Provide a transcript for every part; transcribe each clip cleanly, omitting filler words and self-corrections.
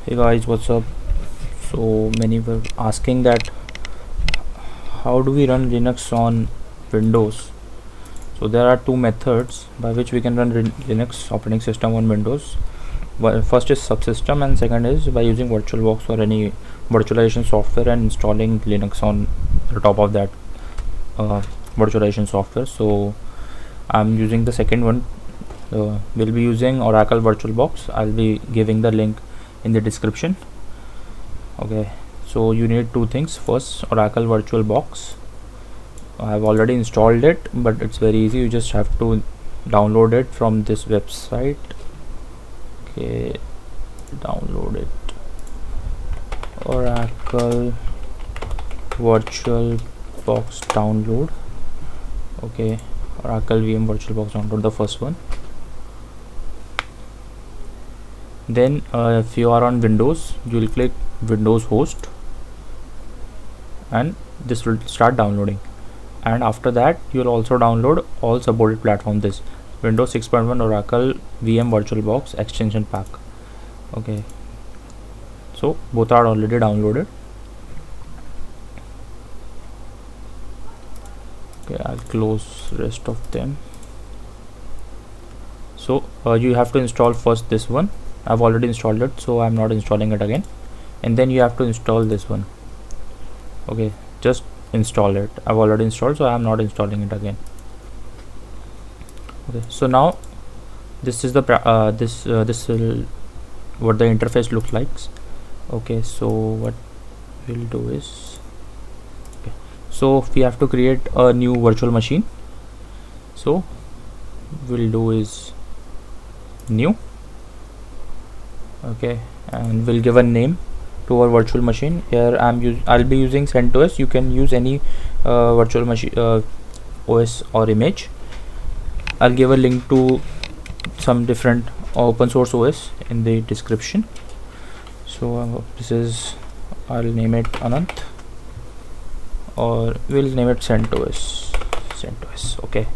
Hey guys, what's up? So many were asking that how do we run Linux on Windows? So there are two methods by which we can run Linux operating system on Windows. First is subsystem and second is by using VirtualBox or any virtualization software and installing Linux on the top of that uh, virtualization software. So I'm using the second one. We'll be using Oracle VirtualBox. I'll be giving the link in the description. Okay, so you need two things. First, Oracle VirtualBox. I have already installed it, but it's very easy. You just have to download it from this website. Okay, download it. Oracle VirtualBox download. Okay, Oracle VM VirtualBox download, the first one. Then if you are on Windows, you will click Windows host and this will start downloading, and after that you will also download all supported platforms, this Windows 6.1 Oracle VM VirtualBox extension pack. Okay, so both are already downloaded. Okay, I'll close rest of them. So you have to install first this one. I've already installed it, so I'm not installing it again. And then you have to install this one. Okay, just install it. I've already installed, so I'm not installing it again. Okay, so now this is the this will what the interface looks like. Okay, so what we'll do is, okay, so we have to create a new virtual machine. So we'll do is new. Okay, and we'll give a name to our virtual machine. Here I'll be using CentOS. You can use any virtual machine OS or image. I'll give a link to some different open source OS in the description. So this is, I'll name it Anant, or we'll name it CentOS. Okay,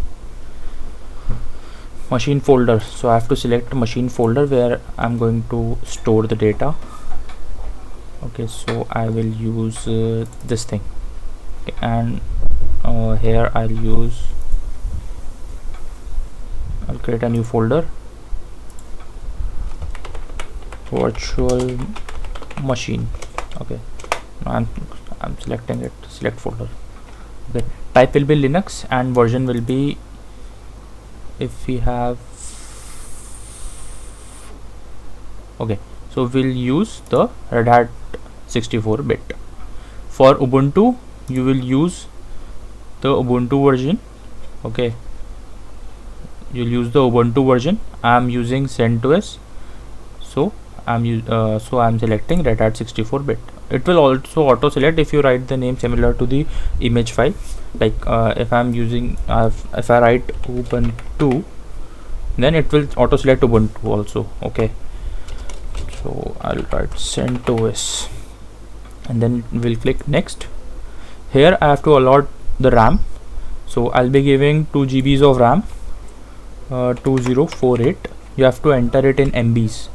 machine folder. So I have to select machine folder where I'm going to store the data. Okay, so I will use this thing. Okay, and here I'll create a new folder, virtual machine. Okay, now I'm selecting it, select folder. Okay, type will be Linux and version will be, if we have, okay, so we'll use the Red Hat 64-bit. For Ubuntu you will use the Ubuntu version. Okay, you'll use the Ubuntu version. I'm using CentOS, so I'm selecting Red Hat 64-bit. It will also auto select if you write the name similar to the image file. Like if I write Ubuntu, then it will auto select Ubuntu also. Okay, so I'll write CentOS and then we'll click next. Here I have to allot the RAM, so I'll be giving 2 GBs of RAM, 2048. You have to enter it in MBs.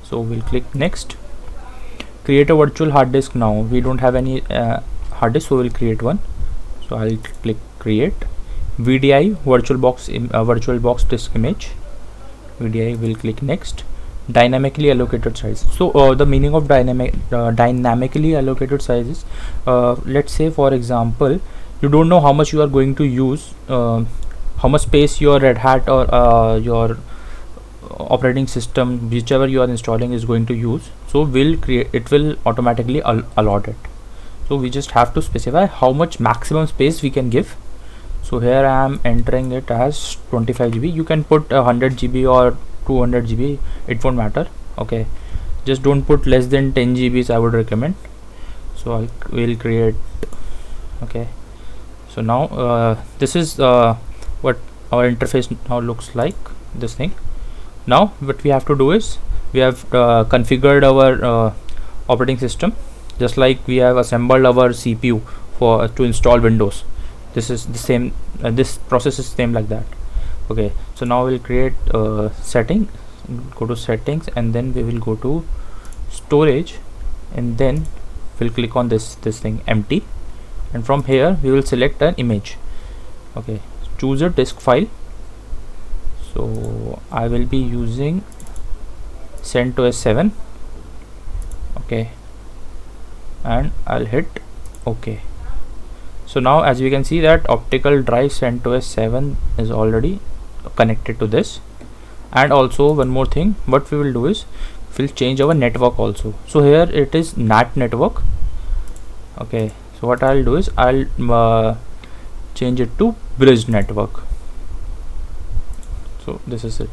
So we'll click next. Create a virtual hard disk. Now we don't have any hard disk, so we'll create one. So I'll click create VDI VirtualBox disk image. VDI, will click next. Dynamically allocated size. So the meaning of dynamically allocated size is, let's say for example you don't know how much you are going to use, how much space your Red Hat or your operating system, whichever you are installing, is going to use. So it will automatically allot it. So we just have to specify how much maximum space we can give. So here I am entering it as 25 GB. You can put 100 GB or 200 GB, it won't matter. Okay, just don't put less than 10 GBs, I would recommend. So we'll create. Okay, so now this is what our interface now looks like, this thing. Now what we have to do is, we have configured our operating system, just like we have assembled our CPU to install Windows. This is the same, this process is same like that. Okay, so now we'll create setting, go to settings, and then we will go to storage, and then we'll click on this thing empty, and from here we will select an image. Okay, choose a disk file. So I will be using CentOS 7. Okay, and I'll hit OK. So now as we can see that optical drive CentOS 7 is already connected to this. And also one more thing, what we will do is we'll change our network also. So here it is NAT network. Okay, so what I'll do is I'll change it to bridge network. So this is it,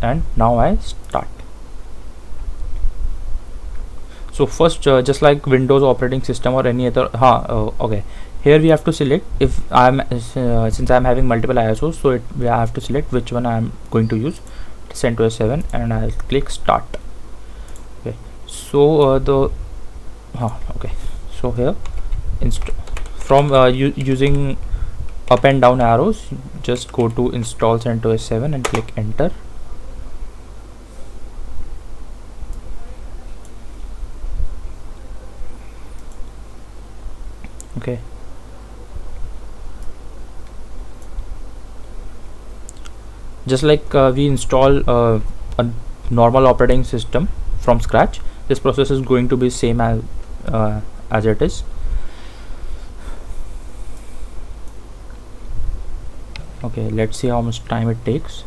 and now I start. So first, just like Windows operating system or any other, okay, here we have to select if I'm since I'm having multiple ISOs, so we have to select which one I'm going to use, CentOS 7, and I'll click start. Okay, so okay, so here from using up and down arrows, just go to install CentOS 7 and click enter. Okay, just like we install a normal operating system from scratch, this process is going to be same as it is. Okay, let's see how much time it takes.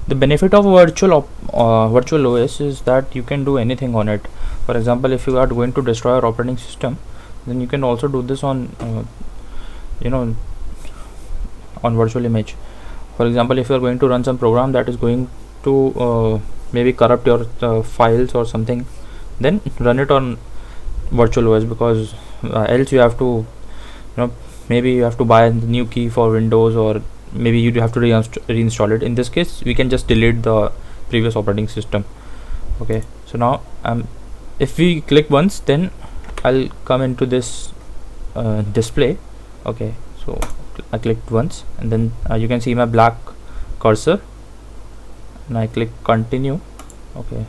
The benefit of virtual OS is that you can do anything on it. For example, if you are going to destroy your operating system, then you can also do this on on virtual image. For example, if you are going to run some program that is going to maybe corrupt your files or something, then run it on virtual OS, because else you have to maybe you have to buy a new key for Windows, or maybe you have to reinstall it. In this case, we can just delete the previous operating system. Okay, so now if we click once, then I'll come into this display. Okay, so I clicked once, and then you can see my black cursor, and I click continue. Okay,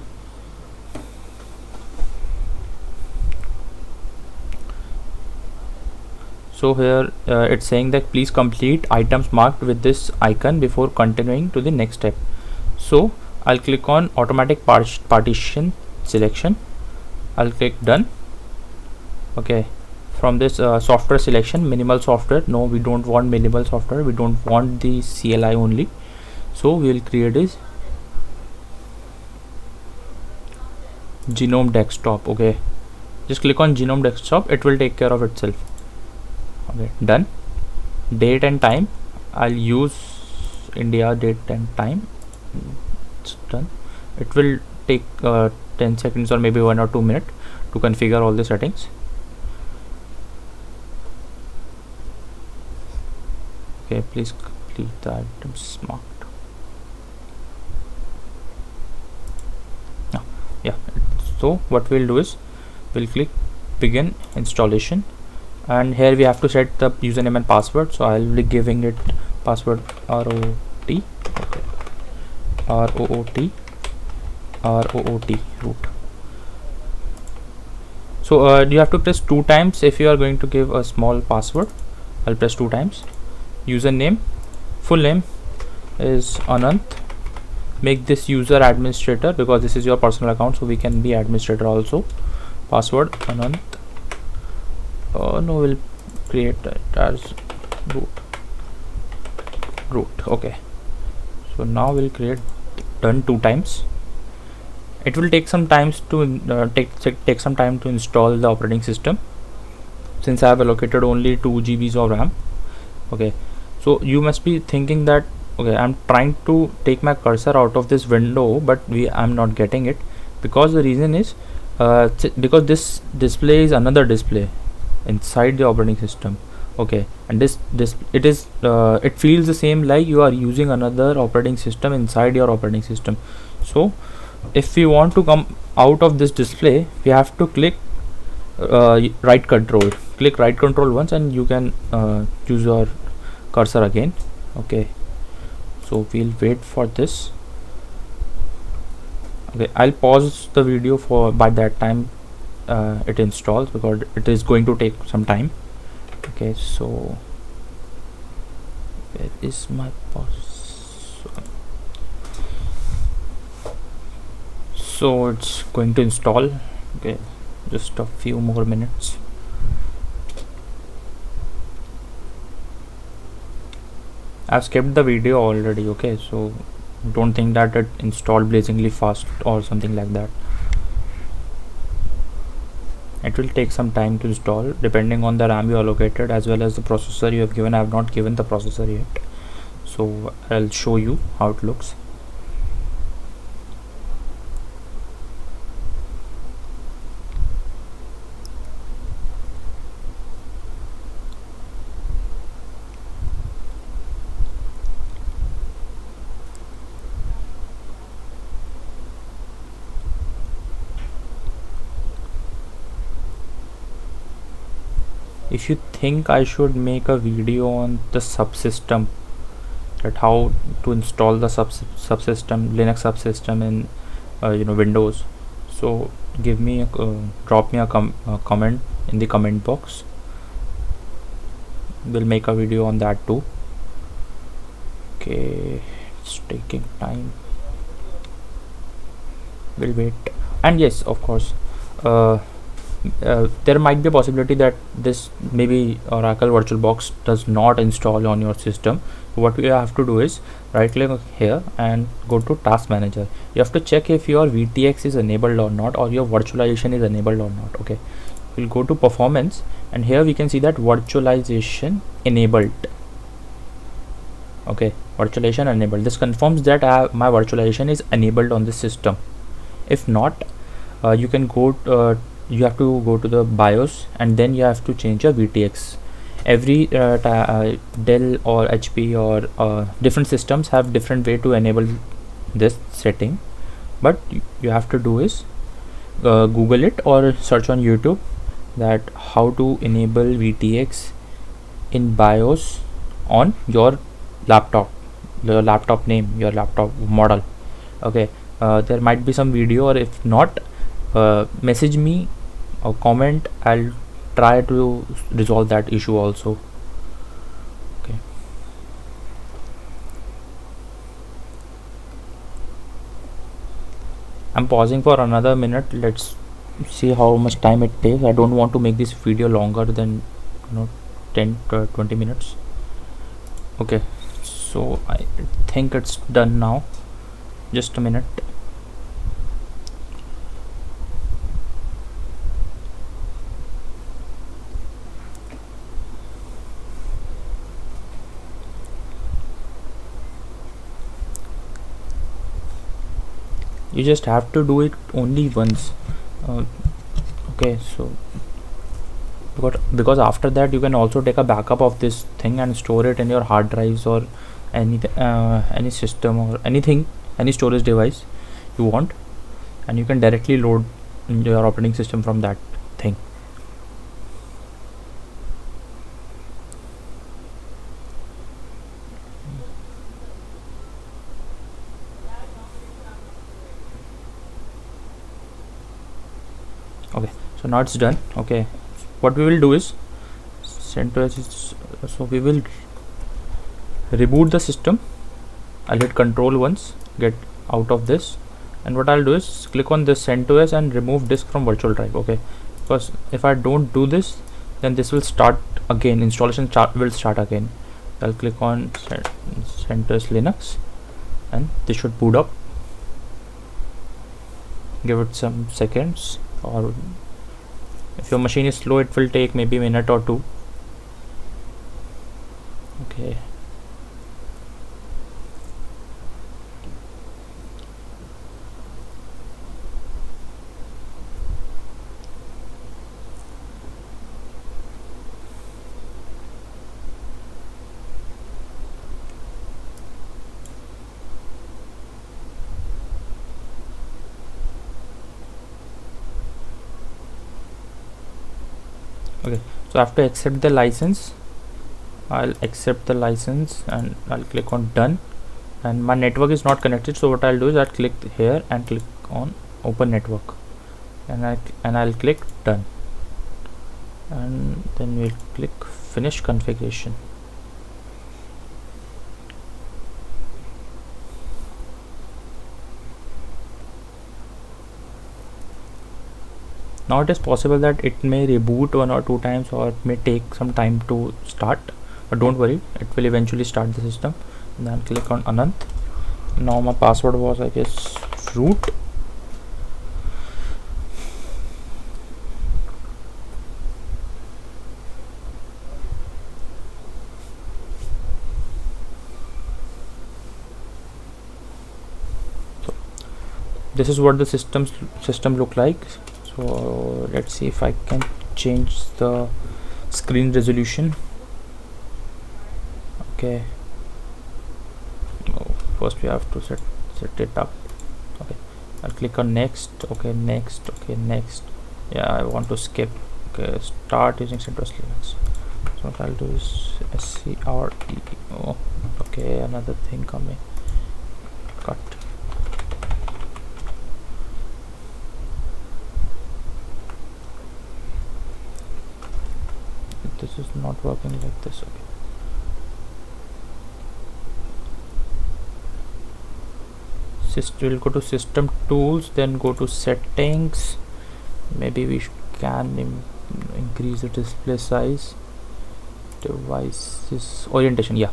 so here it's saying that please complete items marked with this icon before continuing to the next step. So I'll click on automatic partition selection. I'll click done. Okay, from this software selection, minimal software, no, we don't want minimal software, we don't want the CLI only, so we will create this Genome Desktop. Okay, just click on Genome Desktop, it will take care of itself. Okay, done. Date and time, I'll use India date and time. It's done. It will take 10 seconds or maybe 1 or 2 minutes to configure all the settings. Okay, please complete the items marked. Yeah, so what we'll do is we'll click begin installation, and here we have to set the username and password. So I'll be giving it password ROT. Okay, ROOT root. So you have to press 2 times if you are going to give a small password. I'll press 2 times. Username, full name is Anant. Make this user administrator, because this is your personal account, so we can be administrator also. Password Anant. No, we'll create it as root. Okay, so now we'll create done 2 times. It will take some time to take some time to install the operating system, since I have allocated only 2 GB of RAM. Okay, so you must be thinking that okay, I'm trying to take my cursor out of this window, but I'm not getting it, because the reason is because this display is another display inside the operating system. Okay, and it feels the same like you are using another operating system inside your operating system. So if we want to come out of this display, we have to click right control. Click right control once, and you can choose your cursor again. Okay, so we'll wait for this. Okay, I'll pause the video for by that time it installs, because it is going to take some time. Okay, so where is my pause? So it's going to install. Okay, just a few more minutes. I've skipped the video already. Okay, so don't think that it installed blazingly fast or something like that. It will take some time to install depending on the RAM you allocated as well as the processor you have given. I have not given the processor yet, so I'll show you how it looks. If you think I should make a video on the subsystem, that how to install the subsystem, Linux subsystem in Windows, so give me a drop me a comment in the comment box. We'll make a video on that too. Okay, it's taking time. We'll wait. And yes, of course, there might be a possibility that this maybe Oracle VirtualBox does not install on your system. What you have to do is right click here and go to Task Manager. You have to check if your VTX is enabled or not, or your virtualization is enabled or not. Okay, we'll go to Performance, and here we can see that virtualization enabled. Okay, virtualization enabled. This confirms that my virtualization is enabled on the system. If not, you can go you have to go to the BIOS, and then you have to change your VTX. Every Dell or HP or different systems have different way to enable this setting, but you have to do is Google it or search on YouTube that how to enable VTX in BIOS on your laptop, your laptop name, your laptop model. Okay, there might be some video, or if not, message me or comment. I'll try to resolve that issue also. Okay, I'm pausing for another minute. Let's see how much time it takes. I don't want to make this video longer than 10 to 20 minutes. Okay, so I think it's done now. Just a minute. You just have to do it only once. Okay, so because after that you can also take a backup of this thing and store it in your hard drives or any system or anything, any storage device you want, and you can directly load your operating system from that thing. Okay, so now it's done. Okay, what we will do is CentOS so we will reboot the system. I'll hit Control once, get out of this, and what I'll do is click on this CentOS and remove disk from virtual drive. Okay, because if I don't do this, then this will start again, installation will start again. I'll click on CentOS Linux, and this should boot up. Give it some seconds, or if your machine is slow, it will take maybe a minute or two. Okay, okay, so I have to accept the license. I'll accept the license and I'll click on done, and my network is not connected, so what I'll do is I'll click here and click on open network, and I'll click done, and then we'll click finish configuration. Now it is possible that it may reboot 1 or 2 times, or it may take some time to start, but don't worry, it will eventually start the system. And then click on Anant. Now my password was, I guess, root. So this is what the system look like. So let's see if I can change the screen resolution. Okay, first we have to set it up. Okay, I'll click on next. Okay, next. Okay, next. Yeah, I want to skip. Okay, start using CentOS Linux. So what I'll do is SCRE. Oh, okay, another thing coming. Cut. This is not working like this. Okay, we'll go to system tools, then go to settings. Maybe we can increase the display size. Devices orientation. Yeah,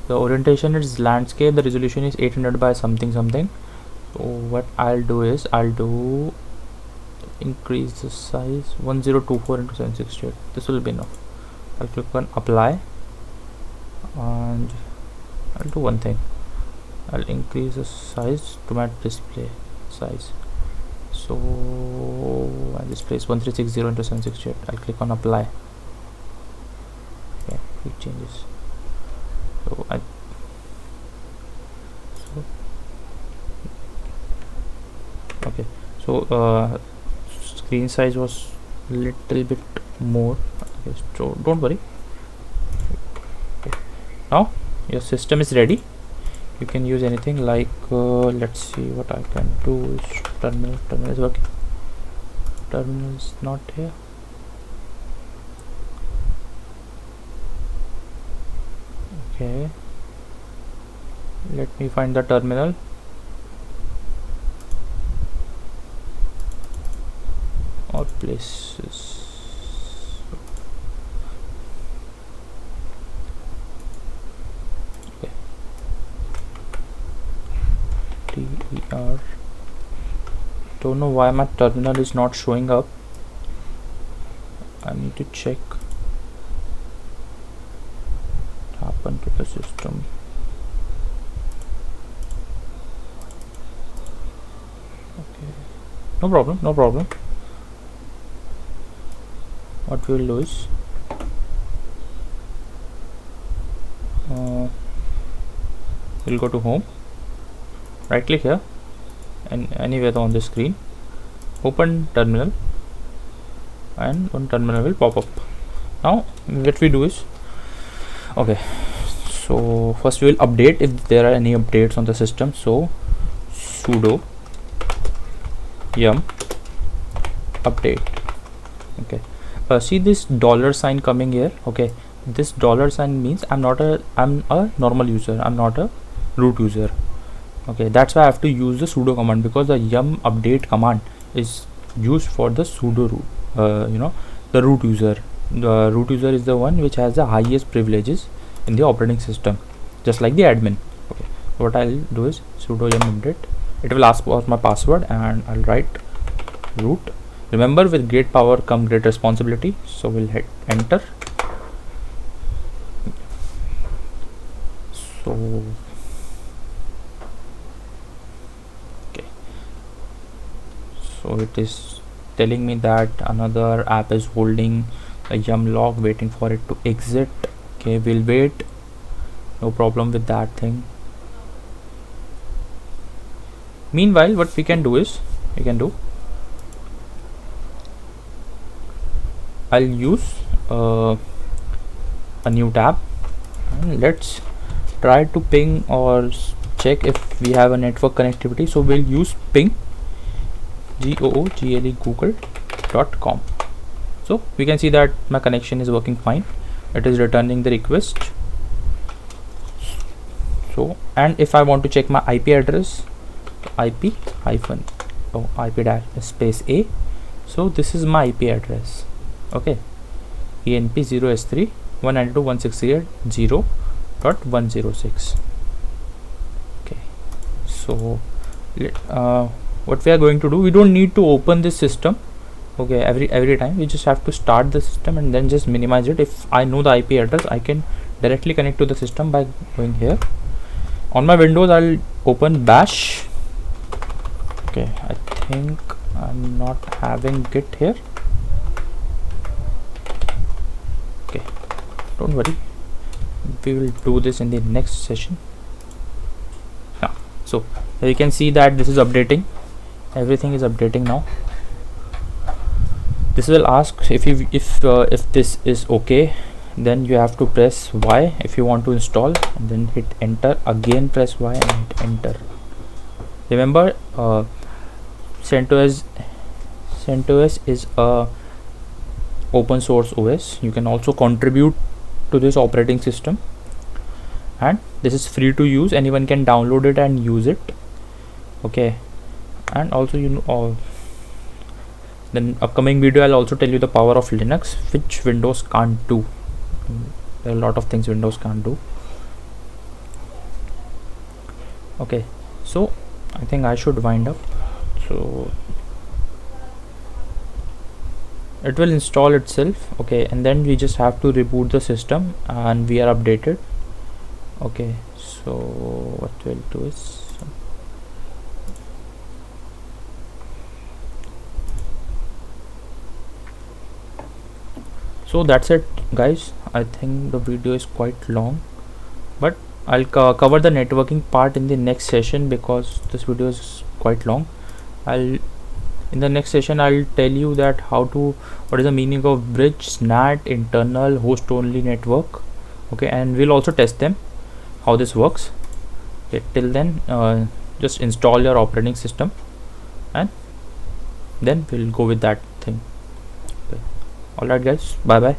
the orientation is landscape. The resolution is 800 by something. So what I'll do is increase the size 1024 into 768. This will be enough. I'll click on apply, and I'll do one thing. I'll increase the size to my display size. So my display is 1360 into 768. I'll click on apply. Okay, it changes. So screen size was little bit more. Okay, so don't worry. Okay. Now your system is ready. You can use anything like let's see what I can do is terminal is working. Terminal is not here. Okay, let me find the terminal. Or places. Okay. TER. Don't know why my terminal is not showing up. I need to check what happened to the system. Okay, no problem. What we will do is we'll go to home, right click here and anywhere on the screen, open terminal, and one terminal will pop up. Now what we do is, okay, so first we will update if there are any updates on the system. So sudo yum update. Okay, see this $sign coming here. Okay, this $sign means I'm a normal user, I'm not a root user. Okay, that's why I have to use the sudo command, because the yum update command is used for the sudo root, the root user. The root user is the one which has the highest privileges in the operating system, just like the admin. Okay, what I'll do is sudo yum update. It will ask for my password, and I'll write root. Remember, with great power come great responsibility, so we'll hit enter. So okay, so it is telling me that another app is holding a yum log, waiting for it to exit. Okay, we'll wait, no problem with that thing. Meanwhile, what we can do is I'll use a new tab, and let's try to ping or check if we have a network connectivity. So we'll use ping google.com. So we can see that my connection is working fine. It is returning the request. So, and if I want to check my IP address, IP dash space A. So this is my IP address. Okay, ENP0S3 192.168.0.106. Okay, so what we are going to do, we don't need to open this system. Okay, every time we just have to start the system and then just minimize it. If I know the IP address, I can directly connect to the system by going here. On my Windows, I'll open bash. Okay, I think I'm not having Git here. Okay, don't worry, we will do this in the next session. Yeah, so you can see that this is updating. Everything is updating now. This will ask if this is okay, then you have to press Y if you want to install, and then hit enter. Again press Y and hit enter. Remember, CentOS is a open source OS. You can also contribute to this operating system, and this is free to use. Anyone can download it and use it. Okay, and also then upcoming video I'll also tell you the power of Linux, which Windows can't do. There are a lot of things Windows can't do. Okay, so I think I should wind up. So it will install itself. Okay, and then we just have to reboot the system and we are updated. Okay, so what we'll do is, so that's it guys. I think the video is quite long, but I'll cover the networking part in the next session because this video is quite long. In the next session I'll tell you that what is the meaning of bridge, NAT, internal, host only network. Okay, and we'll also test them how this works. Okay, till then just install your operating system and then we'll go with that thing. Okay, all right guys, bye bye.